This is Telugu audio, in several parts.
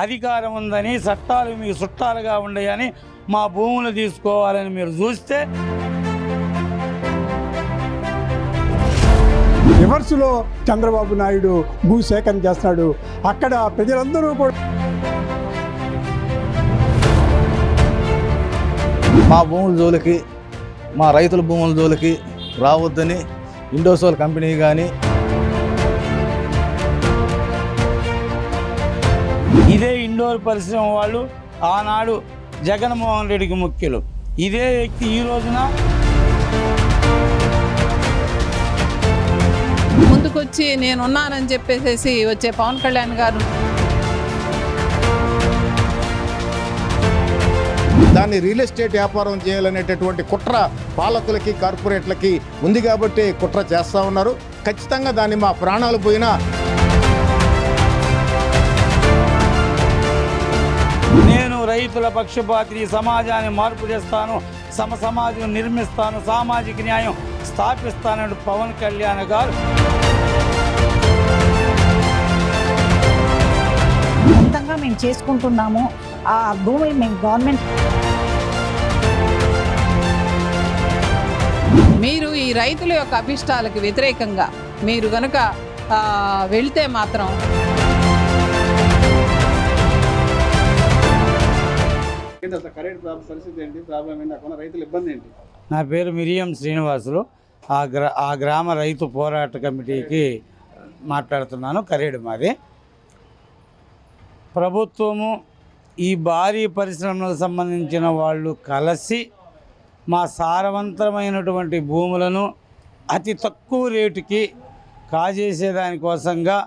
అధికారం ఉందని, చట్టాలు మీకు చుట్టాలుగా ఉండయని మా భూములు తీసుకోవాలని మీరు చూస్తే రివర్స్లో చంద్రబాబు నాయుడు భూసేకరణ చేస్తున్నాడు. అక్కడ ప్రజలందరూ కూడా మా భూముల జోలికి, మా రైతుల భూముల జోలికి రావద్దని ఇండోసోల్ కంపెనీ కానీ ఇదే ఇండోర్ పరిశ్రమ వాళ్ళు ఆనాడు జగన్మోహన్ రెడ్డికి ముఖ్యులు. ఇదే వ్యక్తి ఈ రోజున ముందుకొచ్చి నేనున్నానని చెప్పేసి వచ్చే పవన్ కళ్యాణ్ గారు దాన్ని రియల్ ఎస్టేట్ వ్యాపారం చేయాలనేటటువంటి కుట్ర పాలకులకి, కార్పొరేట్లకి ఉంది కాబట్టి కుట్ర చేస్తూ ఉన్నారు. ఖచ్చితంగా దాన్ని మా ప్రాణాలు పోయినా నేను రైతుల పక్షపాతి, సమాజాన్ని మార్పు చేస్తాను, సమాజం నిర్మిస్తాను, సామాజిక న్యాయం స్థాపిస్తానని పవన్ కళ్యాణ్ గారు సొంతంగా మేము చేసుకుంటున్నాము. ఆ భూమి మేము గవర్నమెంట్ మీరు ఈ రైతుల యొక్క అభిష్టాలకు వ్యతిరేకంగా మీరు గనుక వెళితే మాత్రం నా పేరు మిరియం శ్రీనివాసులు. ఆ గ్రామ రైతు పోరాట కమిటీకి మాట్లాడుతున్నాను. కరేడు మాది. ప్రభుత్వము ఈ భారీ పరిశ్రమలకు సంబంధించిన వాళ్ళు కలిసి మా సారవంతమైనటువంటి భూములను అతి తక్కువ రేటుకి కాజేసేదానికోసంగా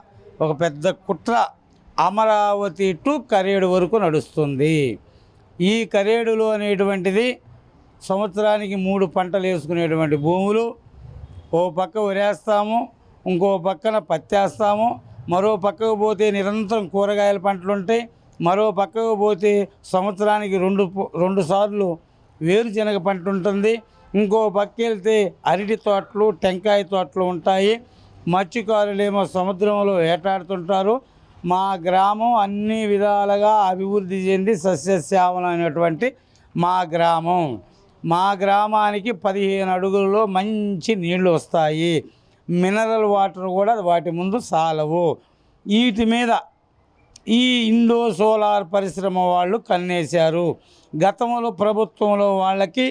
ఒక పెద్ద కుట్ర అమరావతి టు కరేడు వరకు నడుస్తుంది. ఈ కరేడులో అనేటువంటిది సంవత్సరానికి 3 పంటలు వేసుకునేటువంటి భూములు. ఓ పక్క వరేస్తాము, ఇంకో పక్కన పత్తేస్తాము, మరో పక్కకు పోతే నిరంతరం కూరగాయల పంటలు ఉంటాయి, మరో పక్కకు పోతే సంవత్సరానికి రెండు సార్లు వేరుశనగ పంట ఉంటుంది, ఇంకో పక్క వెళ్తే అరటి తోటలు, టెంకాయ తోటలు ఉంటాయి. మత్స్యకారులేమో సముద్రంలో వేటాడుతుంటారు. మా గ్రామం అన్ని విధాలుగా అభివృద్ధి చెంది సస్యశ్యామలమైనటువంటి మా గ్రామం. మా గ్రామానికి 15 అడుగుల్లో మంచి నీళ్లు వస్తాయి. మినరల్ వాటర్ కూడా వాటి ముందు సాలవు. వీటి మీద ఈ ఇండో సోలార్ పరిశ్రమ వాళ్ళు కన్నేశారు. గతంలో ప్రభుత్వంలో వాళ్ళకి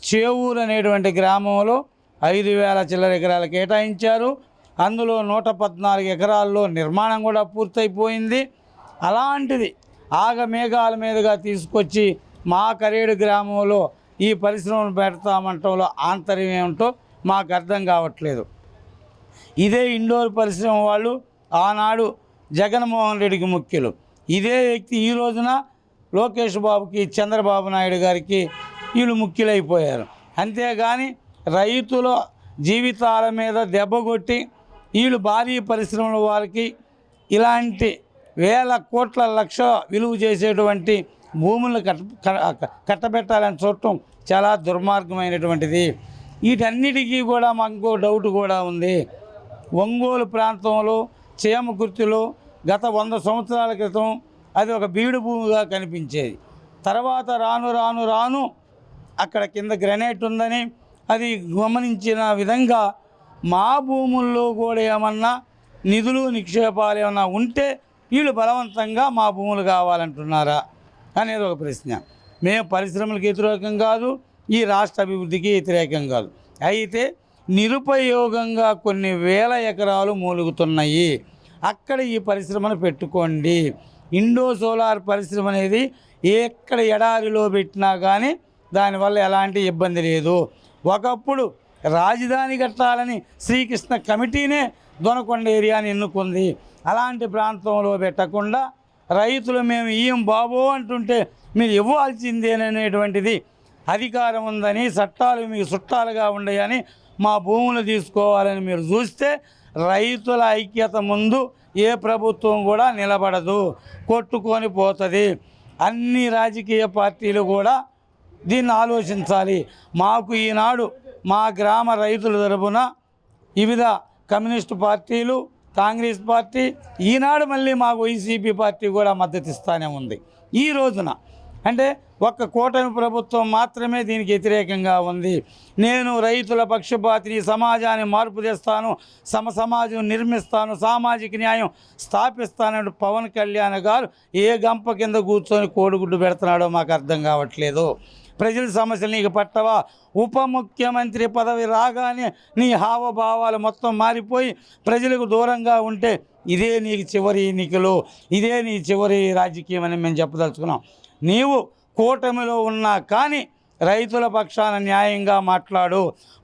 చేవూరు అనేటువంటి గ్రామంలో 5,000 చిల్లర ఎకరాలు కేటాయించారు. అందులో 114 ఎకరాల్లో నిర్మాణం కూడా పూర్తయిపోయింది. అలాంటిది ఆగమేఘాల మీదుగా తీసుకొచ్చి మా కరేడు గ్రామంలో ఈ పరిశ్రమను పెడతామంటంలో ఆంతర్యం ఏమిటో మాకు అర్థం కావట్లేదు. ఇదే ఇండోర్ పరిశ్రమ వాళ్ళు ఆనాడు జగన్మోహన్ రెడ్డికి ముఖ్యులు. ఇదే వ్యక్తి ఈ రోజున లోకేష్ బాబుకి, చంద్రబాబు నాయుడు గారికి వీళ్ళు ముఖ్యులైపోయారు. అంతేగాని రైతుల జీవితాల మీద దెబ్బకొట్టి వీళ్ళు భారీ పరిశ్రమల వారికి ఇలాంటి వేల కోట్ల లక్ష విలువ చేసేటువంటి భూములను కట్టబెట్టాలని చూడటం చాలా దుర్మార్గమైనటువంటిది. వీటన్నిటికీ కూడా మాకు డౌట్ కూడా ఉంది. ఒంగోలు ప్రాంతంలో చేమకుర్తిలో గత 100 సంవత్సరాల క్రితం అది ఒక బీడు భూమిగా కనిపించేది. తర్వాత రాను రాను రాను అక్కడ కింద గ్రనైట్ ఉందని అది గమనించిన విధంగా మా భూముల్లో కూడా ఏమన్నా నిధులు నిక్షేపాలు ఏమన్నా ఉంటే వీళ్ళు బలవంతంగా మా భూములు కావాలంటున్నారా అనేది ఒక ప్రశ్న. మేము పరిశ్రమలకు వ్యతిరేకం కాదు, ఈ రాష్ట్ర అభివృద్ధికి వ్యతిరేకం కాదు. అయితే నిరుపయోగంగా కొన్ని వేల ఎకరాలు మూలుగుతున్నాయి. అక్కడ ఈ పరిశ్రమను పెట్టుకోండి. ఇండో సోలార్ పరిశ్రమ అనేది ఎక్కడ ఎడారిలో పెట్టినా కానీ దానివల్ల ఎలాంటి ఇబ్బంది లేదు. ఒకప్పుడు రాజధాని కట్టాలని శ్రీకృష్ణ కమిటీనే దొనకొండ ఏరియాని ఎన్నుకుంది. అలాంటి ప్రాంతంలో పెట్టకుండా రైతులు మేము ఈయం బాబో అంటుంటే మీరు ఇవ్వాల్సిందేననేటువంటిది అధికారం ఉందని, చట్టాలు మీకు చుట్టాలుగా ఉండయని మా భూములు తీసుకోవాలని మీరు చూస్తే రైతుల ఐక్యత ముందు ఏ ప్రభుత్వం కూడా నిలబడదు, కొట్టుకొని పోతుంది. అన్ని రాజకీయ పార్టీలు కూడా దీన్ని ఆలోచించాలి. మాకు ఈనాడు మా గ్రామ రైతుల తరపున వివిధ కమ్యూనిస్టు పార్టీలు, కాంగ్రెస్ పార్టీ, ఈనాడు మళ్ళీ మాకు వైసీపీ పార్టీ కూడా మద్దతు ఇస్తూనే ఉంది. ఈ రోజున అంటే ఒక్క కూటమి ప్రభుత్వం మాత్రమే దీనికి వ్యతిరేకంగా ఉంది. నేను రైతుల పక్షపాతిని, సమాజాన్ని మార్పు తెస్తాను, సమాజం నిర్మిస్తాను, సామాజిక న్యాయం స్థాపిస్తానని పవన్ కళ్యాణ్ గారు ఏ గంప కింద కూర్చొని కోడిగుడ్డు పెడుతున్నాడో మాకు అర్థం కావట్లేదు. ప్రజల సమస్యలు నీకు పట్టవా? ఉప ముఖ్యమంత్రి పదవి రాగానే నీ హావభావాలు మొత్తం మారిపోయి ప్రజలకు దూరంగా ఉంటే ఇదే నీకు చివరి ఎన్నికలు, ఇదే నీ చివరి రాజకీయం అని మేము చెప్పదలుచుకున్నాం. నీవు కూటమిలో ఉన్నా కానీ రైతుల పక్షాన న్యాయంగా మాట్లాడు,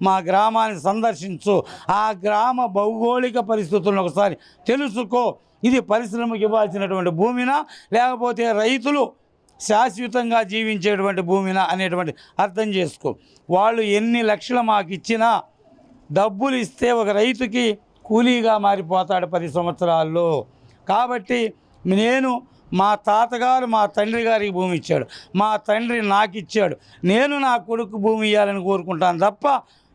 మా గ్రామాన్ని సందర్శించు, ఆ గ్రామ భౌగోళిక పరిస్థితులను ఒకసారి తెలుసుకో. ఇది పరిశ్రమకు ఇవ్వాల్సినటువంటి భూమినా లేకపోతే రైతులు శాశ్వతంగా జీవించేటువంటి భూమినా అనేటువంటి అర్థం చేసుకో. వాళ్ళు ఎన్ని లక్షలు మాకు ఇచ్చినా డబ్బులు ఇస్తే ఒక రైతుకి కూలీగా మారిపోతాడు 10 సంవత్సరాల్లో. కాబట్టి నేను మా తాతగారు మా తండ్రి గారికి భూమి ఇచ్చాడు, మా తండ్రి నాకు ఇచ్చాడు, నేను నా కొడుకు భూమి ఇవ్వాలని కోరుకుంటాను తప్ప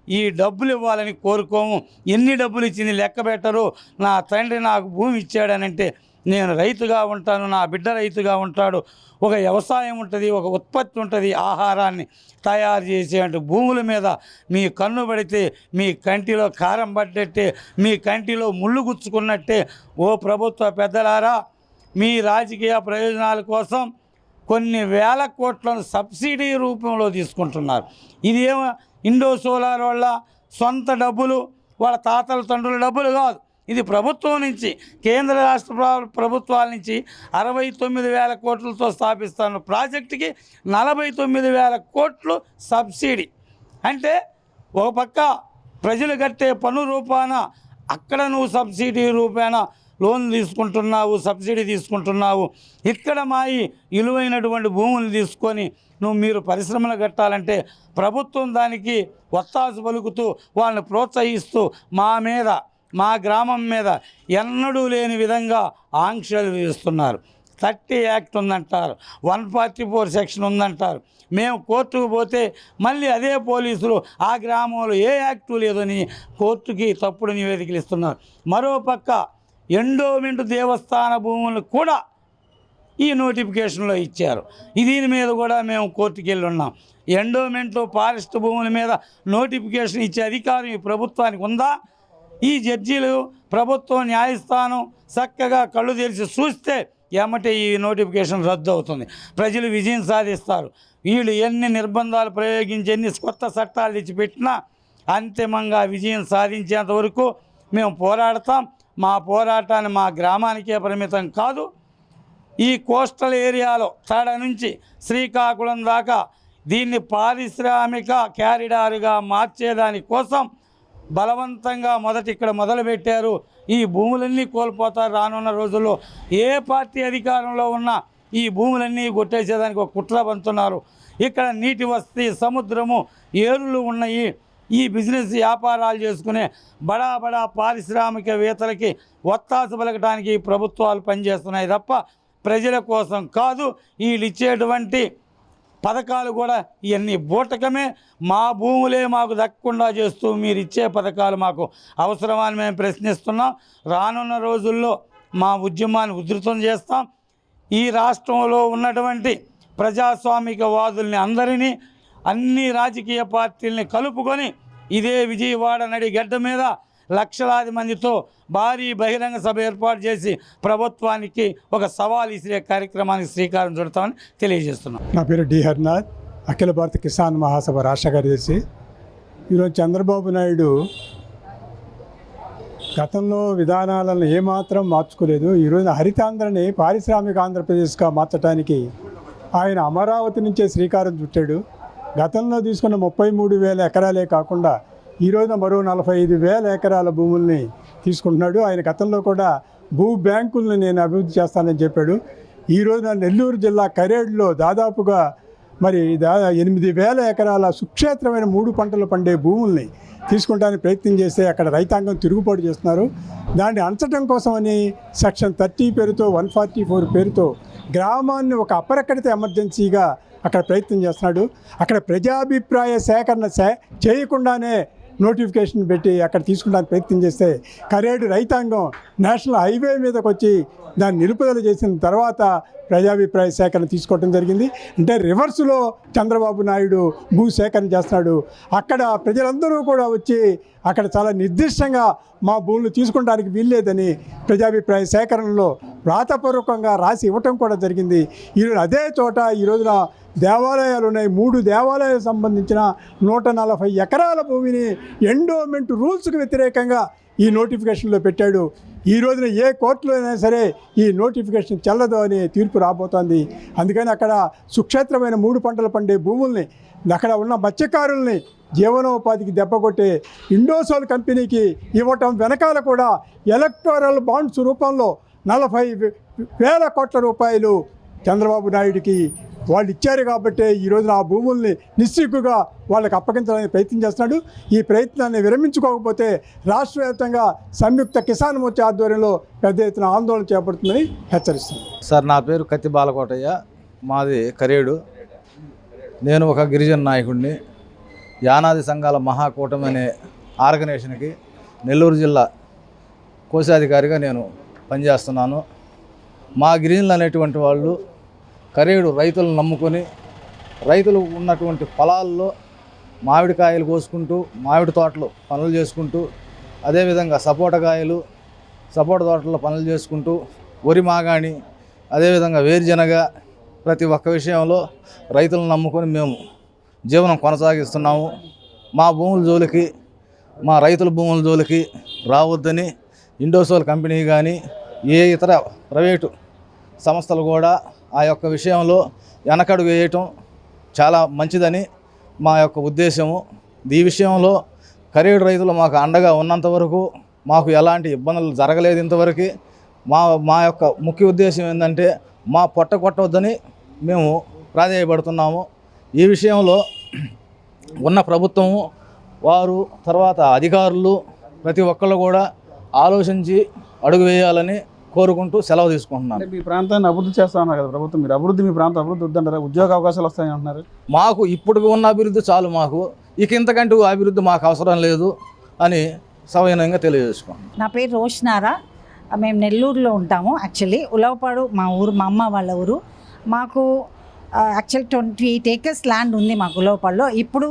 ఈ డబ్బులు ఇవ్వాలని కోరుకోము. ఎన్ని డబ్బులు ఇచ్చింది లెక్క పెట్టరు. నా తండ్రి నాకు భూమి ఇచ్చాడనంటే నేను రైతుగా ఉంటాను, నా బిడ్డ రైతుగా ఉంటాడు. ఒక వ్యవసాయం ఉంటుంది, ఒక ఉత్పత్తి ఉంటుంది, ఆహారాన్ని తయారు చేసే భూముల మీద మీ కన్ను పడితే మీ కంటిలో కారం పడ్డట్టే, మీ కంటిలో ముళ్ళు గుచ్చుకున్నట్టే. ఓ ప్రభుత్వ పెద్దలారా, మీ రాజకీయ ప్రయోజనాల కోసం కొన్ని వేల కోట్లను సబ్సిడీ రూపంలో తీసుకుంటున్నారు. ఇదేమో ఇండో సోలార్ వాళ్ళ సొంత డబ్బులు, వాళ్ళ తాతల తండ్రుల డబ్బులు కాదు. ఇది ప్రభుత్వం నుంచి, కేంద్ర రాష్ట్ర ప్రభుత్వాల నుంచి 69,000 కోట్లతో స్థాపిస్తున్న ప్రాజెక్టుకి 49,000 కోట్లు సబ్సిడీ. అంటే ఒక పక్క ప్రజలు కట్టే పన్ను రూపాన అక్కడ నువ్వు సబ్సిడీ రూపాన లోన్ తీసుకుంటున్నావు, సబ్సిడీ తీసుకుంటున్నావు. ఇక్కడ మా ఈ విలువైనటువంటి భూములు తీసుకొని మీరు పరిశ్రమలు కట్టాలంటే ప్రభుత్వం దానికి ఒత్తాసు పలుకుతూ వాళ్ళని ప్రోత్సహిస్తూ మా గ్రామం మీద ఎన్నడూ లేని విధంగా ఆంక్షలు విధిస్తున్నారు. 30 యాక్ట్ ఉందంటారు, 144 సెక్షన్ ఉందంటారు. మేము కోర్టుకు పోతే మళ్ళీ అదే పోలీసులు ఆ గ్రామంలో ఏ యాక్టు లేదని కోర్టుకి తప్పుడు నివేదికలు ఇస్తున్నారు. మరోపక్క ఎండోమెంట్ దేవస్థాన భూములను కూడా ఈ నోటిఫికేషన్లో ఇచ్చారు. దీని మీద కూడా మేము కోర్టుకు వెళ్ళి ఉన్నాం. ఎండోమెంట్ ఫారెస్ట్ భూముల మీద నోటిఫికేషన్ ఇచ్చే అధికారం ఈ ప్రభుత్వానికి ఉందా? ఈ జడ్జీలు ప్రభుత్వం న్యాయస్థానం చక్కగా కళ్ళు తెరిచి చూస్తే ఏమంటే ఈ నోటిఫికేషన్ రద్దు అవుతుంది, ప్రజలు విజయం సాధిస్తారు. వీళ్ళు ఎన్ని నిర్బంధాలు ప్రయోగించి ఎన్ని కొత్త చట్టాలు తెచ్చిపెట్టినా అంతిమంగా విజయం సాధించేంత వరకు మేము పోరాడతాం. మా పోరాటాన్ని మా గ్రామానికే పరిమితం కాదు, ఈ కోస్టల్ ఏరియాలో తడ నుంచి శ్రీకాకుళం దాకా దీన్ని పారిశ్రామిక క్యారిడార్గా మార్చేదాని కోసం బలవంతంగా ఇక్కడ మొదలుపెట్టారు. ఈ భూములన్నీ కోల్పోతారు రానున్న రోజుల్లో. ఏ పార్టీ అధికారంలో ఉన్నా ఈ భూములన్నీ కొట్టేసేదానికి ఒక కుట్ర పంతున్నారు. ఇక్కడ నీటి వసతి, సముద్రము, ఏరులు ఉన్నాయి. ఈ బిజినెస్ వ్యాపారాలు చేసుకునే బడా పారిశ్రామికవేత్తలకి ఒత్తాసు పలకడానికి ప్రభుత్వాలు పనిచేస్తున్నాయి తప్ప ప్రజల కోసం కాదు. వీళ్ళు ఇచ్చేటువంటి పథకాలు కూడా ఇవన్నీ బూటకమే. మా భూములే మాకు దక్కకుండా చేస్తూ మీరు ఇచ్చే పథకాలు మాకు అవసరమని మేము ప్రశ్నిస్తున్నాం. రానున్న రోజుల్లో మా ఉద్యమాన్ని ఉధృతం చేస్తాం. ఈ రాష్ట్రంలో ఉన్నటువంటి ప్రజాస్వామికవాదుల్ని అందరినీ, అన్ని రాజకీయ పార్టీలని కలుపుకొని ఇదే విజయవాడ నడి గడ్డ మీద లక్షలాది మందితో భారీ బహిరంగ సభ ఏర్పాటు చేసి ప్రభుత్వానికి ఒక సవాల్ ఇసే కార్యక్రమానికి శ్రీకారం చుడతామని తెలియజేస్తున్నాం. నా పేరు డి హరినాథ్, అఖిల భారత కిసాన్ మహాసభ రాష్ట్ర కార్యదర్శి. ఈరోజు చంద్రబాబు నాయుడు గతంలో విధానాలను ఏమాత్రం మార్చుకోలేదు. ఈరోజు హరితాంధ్రని పారిశ్రామిక ఆంధ్రప్రదేశ్గా మార్చడానికి ఆయన అమరావతి నుంచే శ్రీకారం చుట్టాడు. గతంలో తీసుకున్న 33,000 ఎకరాలే కాకుండా ఈరోజు మరో 45,000 ఎకరాల భూముల్ని తీసుకుంటున్నాడు. ఆయన గతంలో కూడా భూ బ్యాంకులను నేను అభివృద్ధి చేస్తానని చెప్పాడు. ఈరోజు నెల్లూరు జిల్లా కరేడులో దాదాపుగా 8,000 ఎకరాల సుక్షేత్రమైన 3 పంటలు పండే భూముల్ని తీసుకుంటానికి ప్రయత్నం చేస్తే అక్కడ రైతాంగం తిరుగుబాటు చేస్తున్నారు. దాన్ని అంచడం కోసమని సెక్షన్ 30 పేరుతో 144 పేరుతో గ్రామాన్ని ఒక అపరికడిత ఎమర్జెన్సీగా అక్కడ ప్రయత్నం చేస్తున్నాడు. అక్కడ ప్రజాభిప్రాయ సేకరణ చేయకుండానే నోటిఫికేషన్ పెట్టి అక్కడ తీసుకునే ప్రయత్నం చేస్తే కరేడు రైతాంగం నేషనల్ హైవే మీదకి వచ్చి దాన్ని నిలుపుదల చేసిన తర్వాత ప్రజాభిప్రాయ సేకరణ తీసుకోవడం జరిగింది. అంటే రివర్స్లో చంద్రబాబు నాయుడు భూ సేకరణ చేస్తున్నాడు. అక్కడ ప్రజలందరూ కూడా వచ్చి అక్కడ చాలా నిర్దిష్టంగా మా భూములు తీసుకుంటానికి వీల్లేదని ప్రజాభిప్రాయ సేకరణలో వ్రాతపూర్వకంగా రాసి ఇవ్వటం కూడా జరిగింది. ఈరోజు అదే చోట ఈ రోజున దేవాలయాలు ఉన్నాయి. 3 దేవాలయాలకు సంబంధించిన 140 ఎకరాల భూమిని ఎండోమెంట్ రూల్స్కి వ్యతిరేకంగా ఈ నోటిఫికేషన్లో పెట్టాడు. ఈ రోజున ఏ కోర్టులో అయినా సరే ఈ నోటిఫికేషన్ చెల్లదు అని తీర్పు రాబోతోంది. అందుకని అక్కడ సుక్షేత్రమైన 3 పంటలు పండే భూముల్ని, అక్కడ ఉన్న మత్స్యకారుల్ని జీవనోపాధికి దెబ్బకొట్టే ఇండోసోల్ కంపెనీకి ఇవ్వటం వెనకాల కూడా ఎలక్టోరల్ బాండ్స్ రూపంలో 40,000 కోట్ల రూపాయలు చంద్రబాబు నాయుడికి వాళ్ళు ఇచ్చారు. కాబట్టి ఈ రోజున ఆ భూముల్ని నిస్సిగ్గుగా వాళ్ళకి అప్పగించడానికి ప్రయత్నం చేస్తున్నాడు. ఈ ప్రయత్నాన్ని విరమించుకోకపోతే రాష్ట్ర వ్యాప్తంగా సంయుక్త కిసాన్ మోర్చా ఆధ్వర్యంలో పెద్ద ఎత్తున ఆందోళన చేపడుతుందని హెచ్చరిస్తుంది. సార్, నా పేరు కత్తి బాలకోటయ్య, మాది కరేడు. నేను ఒక గిరిజన నాయకుడిని. యానాది సంఘాల మహాకూటమి అనే ఆర్గనైజేషన్కి నెల్లూరు జిల్లా కోశాధికారిగా నేను పనిచేస్తున్నాను. మా గిరిజనులు అనేటువంటి వాళ్ళు కరేడు రైతులను నమ్ముకొని రైతులు ఉన్నటువంటి పొలాల్లో మామిడికాయలు కోసుకుంటూ, మామిడి తోటలు పనులు చేసుకుంటూ, అదేవిధంగా సపోటా తోటల్లో పనులు చేసుకుంటూ, వరి మాగాణి, అదేవిధంగా వేరుజనగ, ప్రతి ఒక్క విషయంలో రైతులను నమ్ముకొని మేము జీవనం కొనసాగిస్తున్నాము. మా భూముల జోలికి, మా రైతుల భూముల జోలికి రావద్దని ఇండోసోల్ కంపెనీ కానీ ఏ ఇతర ప్రైవేటు సంస్థలు కూడా ఆ యొక్క విషయంలో వెనకడుగు వేయటం చాలా మంచిదని మా యొక్క ఉద్దేశము. ఈ విషయంలో కరేడు రైతులు మాకు అండగా ఉన్నంత వరకు మాకు ఎలాంటి ఇబ్బందులు జరగలేదు ఇంతవరకు. మా యొక్క ముఖ్య ఉద్దేశం ఏంటంటే మా పొట్ట కొట్టవద్దని మేము ప్రాధేయపడుతున్నాము. ఈ విషయంలో ఉన్న ప్రభుత్వము వారు, తర్వాత అధికారులు ప్రతి ఒక్కళ్ళు కూడా ఆలోచించి అడుగు వేయాలని కోరుకుంటూ సెలవు తీసుకుంటున్నాను. మీ ప్రాంతాన్ని అభివృద్ధి చేస్తా ఉన్నారు కదా ప్రభుత్వం, మీరు మీ ప్రాంతం అభివృద్ధి వద్దంటారా? ఉద్యోగ అవకాశాలు వస్తాయని అంటున్నారు. మాకు ఇప్పుడు ఉన్న అభివృద్ధి చాలు, మాకు ఇక ఇంతకంటే అభివృద్ధి మాకు అవసరం లేదు అని సవినయంగా తెలియజేసుకోండి. నా పేరు రోషనారా. మేము నెల్లూరులో ఉంటాము. యాక్చువల్లీ ఉలవపాడు మా ఊరు, మా అమ్మ వాళ్ళ ఊరు. మాకు యాక్చువల్ 28 acres ల్యాండ్ ఉంది మాకు ఉలవపాడులో. ఇప్పుడు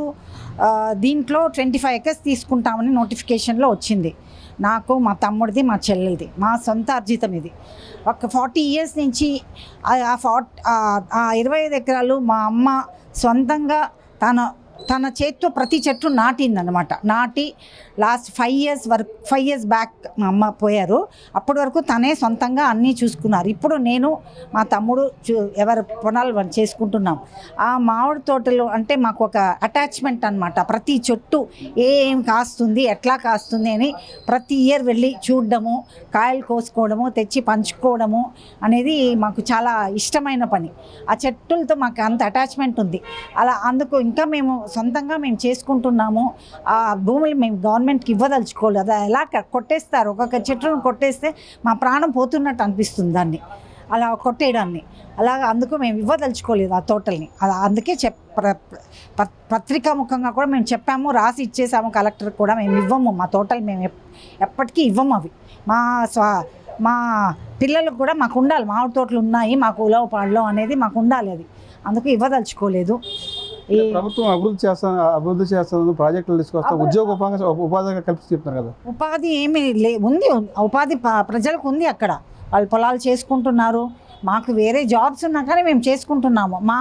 దీంట్లో 25 acres తీసుకుంటామని నోటిఫికేషన్లో వచ్చింది. నాకు, మా తమ్ముడిది, మా చెల్లెలది, మా సొంత అర్జితం ఇది. ఒక 40 years నుంచి ఆ 25 ఎకరాలు మా అమ్మ సొంతంగా తన చేత్తో ప్రతి చెట్టు నాటిందనమాట. నాటి లాస్ట్ 5 years బ్యాక్ మా అమ్మ పోయారు. అప్పటి వరకు తనే సొంతంగా అన్నీ చూసుకున్నారు. ఇప్పుడు నేను, మా తమ్ముడు ఎవరి పొలాలు చేసుకుంటున్నాం. ఆ మామిడి తోటలో అంటే మాకు ఒక అటాచ్మెంట్ అనమాట. ప్రతి చెట్టు ఏం కాస్తుంది, ఎట్లా కాస్తుంది అని ప్రతి ఇయర్ వెళ్ళి చూడడము, కాయలు కోసుకోవడము, తెచ్చి పంచుకోవడము అనేది మాకు చాలా ఇష్టమైన పని. ఆ చెట్టులతో మాకు అంత అటాచ్మెంట్ ఉంది. అందుకు ఇంకా మేము సొంతంగా మేము చేసుకుంటున్నాము. ఆ భూములు మేము గవర్నమెంట్కి ఇవ్వదలుచుకోలేదు. అది ఎలా కొట్టేస్తారు, ఒక్కొక్క చెట్టును కొట్టేస్తే మా ప్రాణం పోతున్నట్టు అనిపిస్తుంది దాన్ని అలా కొట్టేయడాన్ని. అలాగా అందుకు మేము ఇవ్వదలుచుకోలేదు ఆ తోటల్ని. అందుకే పత్రికాముఖంగా కూడా మేము చెప్పాము, రాసి ఇచ్చేసాము కలెక్టర్కి కూడా. మేము ఇవ్వము, మా తోటలు మేము ఎప్పటికీ ఇవ్వము. అవి మా పిల్లలకు కూడా మాకు ఉండాలి. మామిడి తోటలు ఉన్నాయి మాకు ఉలవపాడులో అనేది మాకు ఉండాలి. అది అందుకు ఇవ్వదలుచుకోలేదు. ప్రభుత్వం అభివృద్ధి చేస్తాను, ప్రాజెక్టులు తీసుకొస్తా, ఉపాధి కల్పిస్తూ చెప్తున్నారు కదా. ఉపాధి ఏమీ ఉంది, ఉపాధి ప్రజలకు ఉంది. అక్కడ వాళ్ళు పొలాలు చేసుకుంటున్నారు. మాకు వేరే జాబ్స్ ఉన్నా కానీ మేము చేసుకుంటున్నాము. మా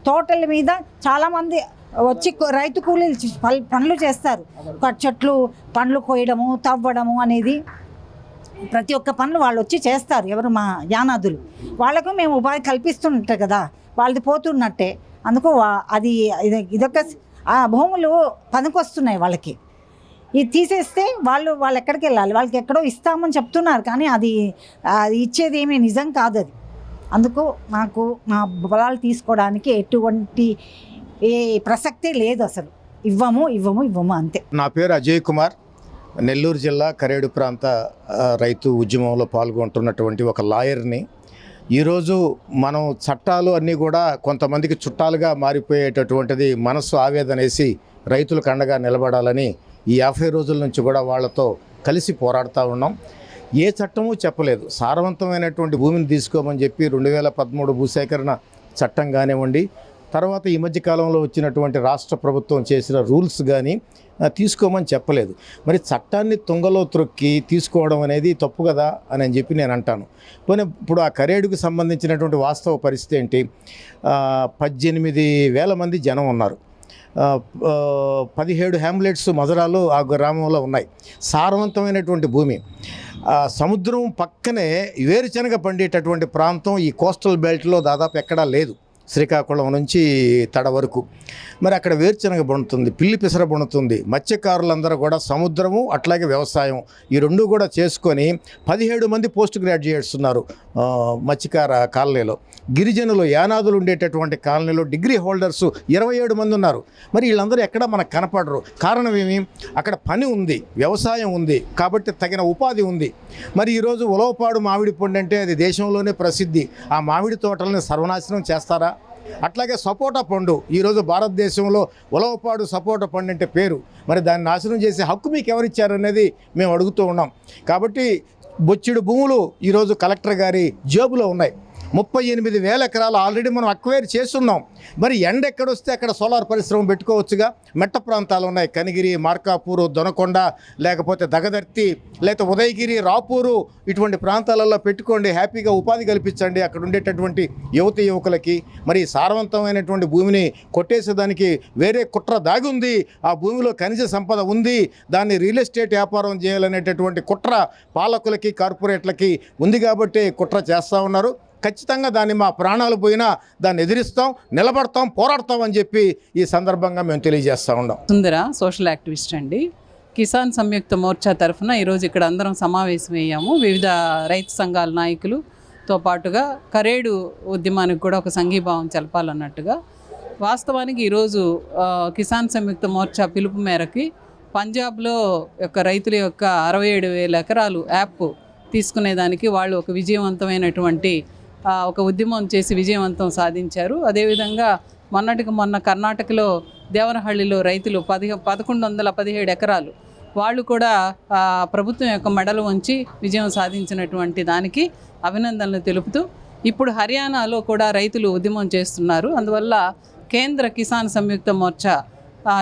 తోటల మీద చాలామంది వచ్చి రైతు కూలీలు పనులు చేస్తారు. చెట్లు పండ్లు కోయడము, తవ్వడము అనేది ప్రతి ఒక్క పనులు వాళ్ళు వచ్చి చేస్తారు. ఎవరు? మా యానాదులు. వాళ్ళకు మేము ఉపాధి కల్పిస్తున్నట్టే కదా, వాళ్ళది పోతున్నట్టే. అందుకు ఇదొక ఆ భూములు పనికొస్తున్నాయి వాళ్ళకి. ఇది తీసేస్తే వాళ్ళు ఎక్కడికి వెళ్ళాలి? వాళ్ళకి ఎక్కడో ఇస్తామని చెప్తున్నారు కానీ అది ఇచ్చేది ఏమీ నిజం కాదు అది. అందుకు మాకు మా పొలాలు తీసుకోవడానికి ఎటువంటి ప్రసక్తే లేదు అసలు. ఇవ్వము అంతే. నా పేరు అజయ్ కుమార్, నెల్లూరు జిల్లా కరేడు ప్రాంత రైతు ఉద్యమంలో పాల్గొంటున్నటువంటి ఒక లాయర్ని. ఈరోజు మనం చట్టాలు అన్నీ కూడా కొంతమందికి చుట్టాలుగా మారిపోయేటటువంటిది మనస్సు ఆవేదనేసి రైతులకు అండగా నిలబడాలని ఈ 50 రోజుల నుంచి కూడా వాళ్ళతో కలిసి పోరాడుతూ ఉన్నాం. ఏ చట్టమూ చెప్పలేదు, సారవంతమైనటువంటి భూమిని తీసుకోమని చెప్పి 2013 భూసేకరణ చట్టం కానివ్వండి, తర్వాత ఈ మధ్య కాలంలో వచ్చినటువంటి రాష్ట్ర ప్రభుత్వం చేసిన రూల్స్ కానీ తీసుకోమని చెప్పలేదు. మరి చట్టాన్ని తుంగలో త్రొక్కి తీసుకోవడం అనేది తప్పు కదా అని చెప్పి నేను అంటాను. పోనీ ఇప్పుడు ఆ కరేడుకు సంబంధించినటువంటి వాస్తవ పరిస్థితి ఏంటి? 18,000 మంది జనం ఉన్నారు. 17 హ్యామ్లెట్స్ మజరాలు ఆ గ్రామంలో ఉన్నాయి. సారవంతమైనటువంటి భూమి, సముద్రం పక్కనే వేరుశనగ పండేటటువంటి ప్రాంతం ఈ కోస్టల్ బెల్ట్లో దాదాపు ఎక్కడా లేదు. శ్రీకాకుళం నుంచి తడ వరకు మరి అక్కడ వేరుశనగ పండుతుంది, పిల్లి పిసర పండుతుంది. మత్స్యకారులందరూ కూడా సముద్రము అట్లాగే వ్యవసాయం ఈ రెండు కూడా చేసుకొని 17 మంది పోస్ట్ గ్రాడ్యుయేట్స్ ఉన్నారు మత్స్యకార కాలనీలో. గిరిజనులు యానాదులు ఉండేటటువంటి కాలనీలో డిగ్రీ హోల్డర్స్ 27 మంది ఉన్నారు. మరి వీళ్ళందరూ ఎక్కడ మనకు కనపడరు. కారణం ఏమి? అక్కడ పని ఉంది, వ్యవసాయం ఉంది, కాబట్టి తగిన ఉపాధి ఉంది. మరి ఈరోజు ఉలవపాడు మామిడి పండు అంటే అది దేశంలోనే ప్రసిద్ధి. ఆ మామిడి తోటలను సర్వనాశనం చేస్తారా? అట్లాగే సపోటా పండు, ఈరోజు భారతదేశంలో ఉలవపాడు సపోటా పండు అంటే పేరు. మరి దాన్ని నాశనం చేసే హక్కు మీకు ఎవరిచ్చారనేది మేము అడుగుతూ ఉన్నాం. కాబట్టి బొచ్చెడు భూములు ఈరోజు కలెక్టర్ గారి జేబులో ఉన్నాయి. 38,000 ఎకరాలు ఆల్రెడీ మనం అక్వైర్ చేస్తున్నాం. మరి ఎండ ఎక్కడొస్తే అక్కడ సోలార్ పరిశ్రమ పెట్టుకోవచ్చుగా. మెట్ట ప్రాంతాలు ఉన్నాయి, కనిగిరి, మార్కాపూరు, దొనకొండ, లేకపోతే దగదర్తి, లేకపోతే ఉదయగిరి, రాపూరు, ఇటువంటి ప్రాంతాలలో పెట్టుకోండి, హ్యాపీగా ఉపాధి కల్పించండి అక్కడ ఉండేటటువంటి యువకులకి. మరి సారవంతమైనటువంటి భూమిని కొట్టేసేదానికి వేరే కుట్ర దాగి ఉంది. ఆ భూమిలో ఖనిజ సంపద ఉంది, దాన్ని రియల్ ఎస్టేట్ వ్యాపారం చేయాలనేటటువంటి కుట్ర పాలకులకి, కార్పొరేట్లకి ఉంది. కాబట్టి కుట్ర చేస్తూ ఉన్నారు. ఖచ్చితంగా దాన్ని మా ప్రాణాలు పోయినా దాన్ని ఎదిరిస్తాం, నిలబడతాం, పోరాడతాం అని చెప్పి ఈ సందర్భంగా మేము తెలియజేస్తూ ఉన్నాం. సుందర సోషల్ యాక్టివిస్ట్ అండి. కిసాన్ సంయుక్త మోర్చా తరఫున ఈరోజు ఇక్కడ అందరం సమావేశమయ్యాము. వివిధ రైతు సంఘాల నాయకులతో పాటుగా కరేడు ఉద్యమానికి కూడా ఒక సంఘీభావం తెలపాలన్నట్టుగా. వాస్తవానికి ఈరోజు కిసాన్ సంయుక్త మోర్చా పిలుపు మేరకి పంజాబ్లో యొక్క రైతుల యొక్క 67,000 ఎకరాలు యాప్ తీసుకునేదానికి వాళ్ళు ఒక విజయవంతమైనటువంటి ఒక ఉద్యమం చేసి విజయవంతం సాధించారు. అదేవిధంగా మొన్నటికి మొన్న కర్ణాటకలో దేవరహಳ್ಳಿలో రైతులు 1,117 ఎకరాలు వాళ్ళు కూడా ప్రభుత్వం యొక్క మెడలు వంచి విజయం సాధించినటువంటి దానికి అభినందనలు తెలుపుతూ ఇప్పుడు హర్యానాలో కూడా రైతులు ఉద్యమం చేస్తున్నారు. అందువల్ల కేంద్ర కిసాన్ సంయుక్త మోర్చా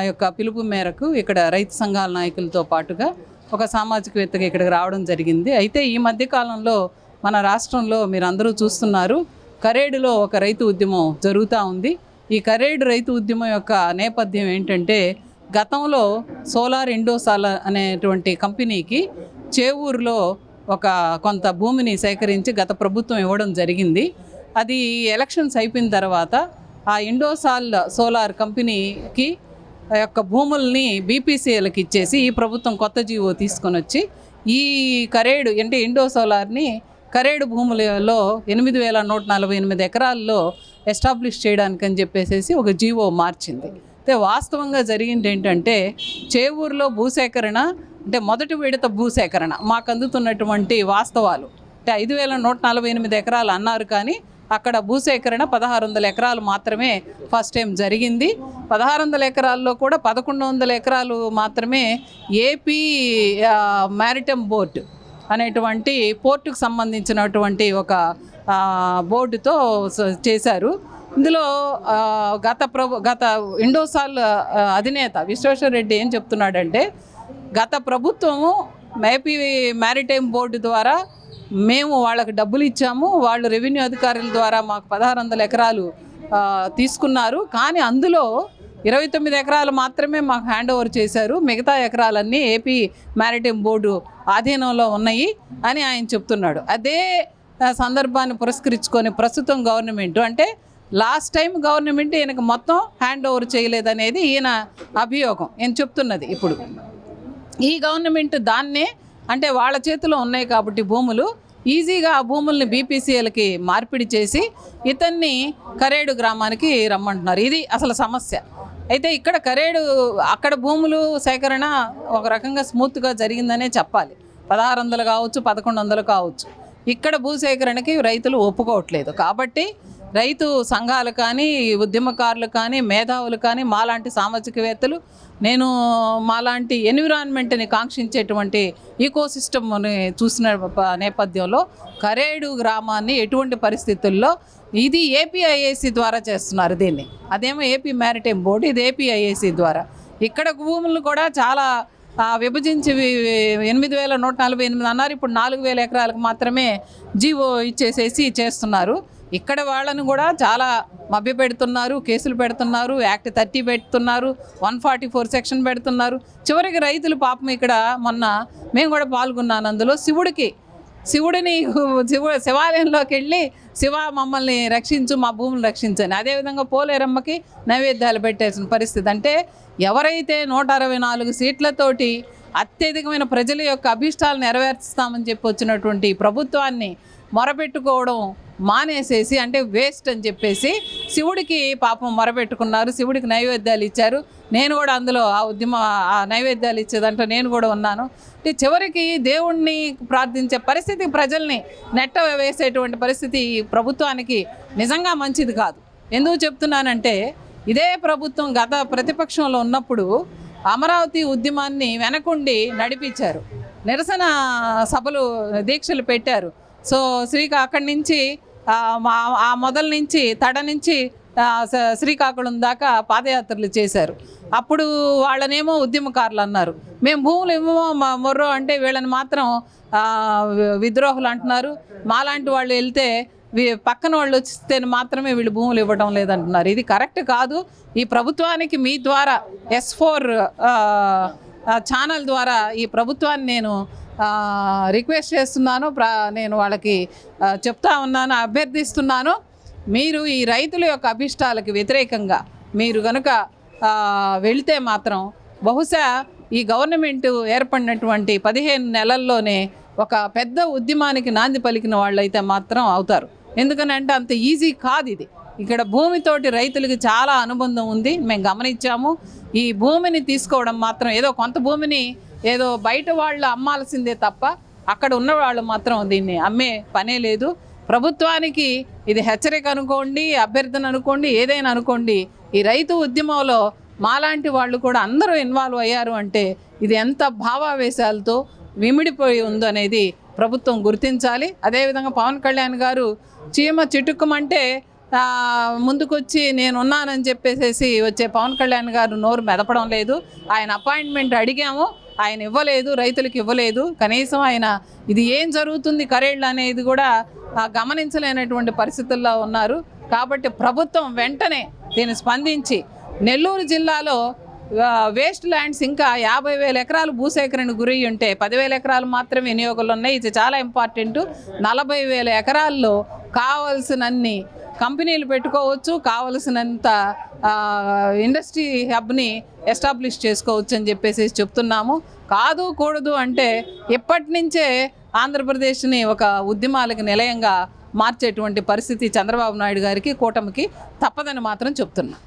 యొక్క పిలుపు మేరకు ఇక్కడ రైతు సంఘాల నాయకులతో పాటుగా ఒక సామాజికవేత్తగా ఇక్కడికి రావడం జరిగింది. అయితే ఈ మధ్యకాలంలో మన రాష్ట్రంలో మీరు అందరూ చూస్తున్నారు, కరేడులో ఒక రైతు ఉద్యమం జరుగుతూ ఉంది. ఈ కరేడు రైతు ఉద్యమం యొక్క నేపథ్యం ఏంటంటే, గతంలో సోలార్ ఇండోసాల్ అనేటువంటి కంపెనీకి చేవూరులో ఒక కొంత భూమిని సేకరించి గత ప్రభుత్వం ఇవ్వడం జరిగింది. అది ఎలక్షన్స్ అయిపోయిన తర్వాత ఆ ఇండోసాల్ సోలార్ కంపెనీకి యొక్క భూముల్ని బీపీసీఎల్కి ఇచ్చేసి ఈ ప్రభుత్వం కొత్త జీవో తీసుకొని వచ్చి ఈ కరేడు అంటే ఇండో సోలార్ని కరేడు భూములలో 8,148 ఎకరాల్లో ఎస్టాబ్లిష్ చేయడానికి అని చెప్పేసి ఒక జీవో మార్చింది. అయితే వాస్తవంగా జరిగింది ఏంటంటే, చేవూరులో భూసేకరణ అంటే మొదటి విడత భూసేకరణ మాకు అందుతున్నటువంటి వాస్తవాలు అంటే 5,148 ఎకరాలు అన్నారు, కానీ అక్కడ భూసేకరణ 1,600 ఎకరాలు మాత్రమే ఫస్ట్ టైం జరిగింది. 1,600 ఎకరాల్లో కూడా 1,100 ఎకరాలు మాత్రమే ఏపీ మ్యారిటైమ్ బోర్డు అనేటువంటి పోర్టుకు సంబంధించినటువంటి ఒక బోర్డుతో చేశారు. ఇందులో గత ఇండోసాల్ అధినేత విశ్వేశ్వర్ రెడ్డి ఏం చెప్తున్నాడంటే, గత ప్రభుత్వము ఏపీ మ్యారిటైమ్ బోర్డు ద్వారా మేము వాళ్ళకి డబ్బులు ఇచ్చాము, వాళ్ళు రెవెన్యూ అధికారుల ద్వారా మాకు 1,600 ఎకరాలు తీసుకున్నారు, కానీ అందులో 29 ఎకరాలు మాత్రమే మాకు హ్యాండ్ ఓవర్ చేశారు, మిగతా ఎకరాలన్నీ ఏపీ మ్యారిటైమ్ బోర్డు ఆధీనంలో ఉన్నాయి అని ఆయన చెప్తున్నాడు. అదే సందర్భాన్ని పురస్కరించుకొని ప్రస్తుతం గవర్నమెంట్ అంటే లాస్ట్ టైం గవర్నమెంట్ ఈయనకు మొత్తం హ్యాండ్ ఓవర్ చేయలేదనేది ఈయన అభియోగం. ఈయన చెప్తున్నది ఇప్పుడు ఈ గవర్నమెంట్ దాన్నే అంటే వాళ్ళ చేతిలో ఉన్నాయి కాబట్టి భూములు ఈజీగా ఆ భూముల్ని బీపీసీఎల్కి మార్పిడి చేసి ఇతన్ని కరేడు గ్రామానికి రమ్మంటున్నారు. ఇది అసలు సమస్య. అయితే ఇక్కడ కరేడు అక్కడ భూములు సేకరణ ఒక రకంగా స్మూత్గా జరిగిందనే చెప్పాలి. 1,600 కావచ్చు, 1,100 కావచ్చు. ఇక్కడ భూసేకరణకి రైతులు ఒప్పుకోవట్లేదు. కాబట్టి రైతు సంఘాలు కానీ, ఉద్యమకారులు కానీ, మేధావులు కానీ, మాలాంటి సామాజికవేత్తలు, నేను మాలాంటి ఎన్విరాన్మెంట్ని కాంక్షించేటువంటి ఈకోసిస్టమ్ని చూసిన నేపథ్యంలో కరేడు గ్రామాన్ని ఎటువంటి పరిస్థితుల్లో ఇది ఏపీఐఏసీ ద్వారా చేస్తున్నారు దీన్ని. అదేమో ఏపీ మ్యారిటైమ్ బోర్డు, ఇది ఏపీఐఏసీ ద్వారా. ఇక్కడ భూములు కూడా చాలా విభజించి 8,148 అన్నారు. ఇప్పుడు 4,000 ఎకరాలకు మాత్రమే జీవో ఇచ్చేసేసి చేస్తున్నారు. ఇక్కడ వాళ్ళని కూడా చాలా మభ్యపెడుతున్నారు, కేసులు పెడుతున్నారు, యాక్ట్ 30 పెడుతున్నారు, 144 సెక్షన్ పెడుతున్నారు. చివరికి రైతులు పాపం ఇక్కడ మొన్న మేము కూడా పాల్గొన్నాను అందులో. శివాలయంలోకి వెళ్ళి శివ మమ్మల్ని రక్షించు, మా భూములు రక్షించని. అదేవిధంగా పోలేరమ్మకి నైవేద్యాలు పెట్టేసిన పరిస్థితి. అంటే ఎవరైతే 164 సీట్లతోటి అత్యధికమైన ప్రజల యొక్క అభీష్టాలు నెరవేర్స్తామని చెప్పి వచ్చినటువంటి ప్రభుత్వాన్ని మొరపెట్టుకోవడం మానేసేసి, అంటే వేస్ట్ అని చెప్పేసి శివుడికి పాపం మొరపెట్టుకున్నారు, శివుడికి నైవేద్యాలు ఇచ్చారు. నేను కూడా అందులో ఆ నైవేద్యాలు ఇచ్చేదంటే నేను కూడా ఉన్నాను. అంటే చివరికి దేవుణ్ణి ప్రార్థించే పరిస్థితి, ప్రజల్ని నెట్ట వేసేటువంటి పరిస్థితి ప్రభుత్వానికి నిజంగా మంచిది కాదు. ఎందుకు చెప్తున్నానంటే, ఇదే ప్రభుత్వం గత ప్రతిపక్షంలో ఉన్నప్పుడు అమరావతి ఉద్యమాన్ని వెనకుండి నడిపించారు, నిరసన సభలు, దీక్షలు పెట్టారు. సో అక్కడి నుంచి ఆ మొదల నుంచి తడ నుంచి శ్రీకాకుళం దాకా పాదయాత్రలు చేశారు. అప్పుడు వాళ్ళనేమో ఉద్యమకారులు అన్నారు, మేము భూములు ఇవ్వమో మొర్రో అంటే వీళ్ళని మాత్రం విద్రోహులు అంటున్నారు. మాలాంటి వాళ్ళు వెళ్తే పక్కన వాళ్ళు వస్తే మాత్రమే వీళ్ళు భూములు ఇవ్వడం లేదంటున్నారు. ఇది కరెక్ట్ కాదు. ఈ ప్రభుత్వానికి మీ ద్వారా S4 ఛానల్ ద్వారా ఈ ప్రభుత్వాన్ని నేను రిక్వెస్ట్ చేస్తున్నాను. నేను వాళ్ళకి చెప్తా ఉన్నాను, అభ్యర్థిస్తున్నాను. మీరు ఈ రైతుల యొక్క అభిష్టాలకు వ్యతిరేకంగా మీరు కనుక వెళితే మాత్రం బహుశా ఈ గవర్నమెంట్ ఏర్పడినటువంటి 15 నెలల్లోనే ఒక పెద్ద ఉద్యమానికి నాంది పలికిన వాళ్ళైతే మాత్రం అవుతారు. ఎందుకనంటే అంత ఈజీ కాదు ఇది. ఇక్కడ భూమితోటి రైతులకి చాలా అనుబంధం ఉంది, మేము గమనించాము. ఈ భూమిని తీసుకోవడం మాత్రం ఏదో కొంత భూమిని ఏదో బయట వాళ్ళు అమ్మాల్సిందే తప్ప అక్కడ ఉన్న వాళ్ళు మాత్రం దీన్ని అమ్మే పనే లేదు. ప్రభుత్వానికి ఇది హెచ్చరిక అనుకోండి, అభ్యర్థన అనుకోండి, ఏదైనా అనుకోండి, ఈ రైతు ఉద్యమంలో మాలాంటి వాళ్ళు కూడా అందరూ ఇన్వాల్వ్ అయ్యారు అంటే ఇది ఎంత భావావేశాలతో విమిడిపోయి ఉందో అనేది ప్రభుత్వం గుర్తించాలి. అదేవిధంగా పవన్ కళ్యాణ్ గారు చీమ చిటుక్కుమంటే ముందుకొచ్చి నేనున్నానని చెప్పేసి వచ్చే పవన్ కళ్యాణ్ గారు నోరు మెదపడం లేదు. ఆయన అపాయింట్మెంట్ అడిగాము, ఆయన ఇవ్వలేదు, రైతులకు ఇవ్వలేదు. కనీసం ఆయన ఇది ఏం జరుగుతుంది కరేళ్ళు అనేది కూడా గమనించలేనటువంటి పరిస్థితుల్లో ఉన్నారు. కాబట్టి ప్రభుత్వం వెంటనే దీన్ని స్పందించి నెల్లూరు జిల్లాలో వేస్ట్ ల్యాండ్స్ ఇంకా 50,000 ఎకరాలు భూసేకరణకు గురి ఉంటే 10,000 ఎకరాలు మాత్రమే వినియోగంలో ఉన్నాయి. ఇది చాలా ఇంపార్టెంట్. 40,000 ఎకరాల్లో కావాల్సినన్ని కంపెనీలు పెట్టుకోవచ్చు, కావలసినంత ఇండస్ట్రీ హబ్ని ఎస్టాబ్లిష్ చేసుకోవచ్చు అని చెప్పేసి చెప్తున్నాము. కాదు కూడదు అంటే ఇప్పటి నుంచే ఆంధ్రప్రదేశ్ని ఒక ఉద్యమాలకు నిలయంగా మార్చేటువంటి పరిస్థితి చంద్రబాబు నాయుడు గారికి, కూటమికి తప్పదని మాత్రం చెప్తున్నా.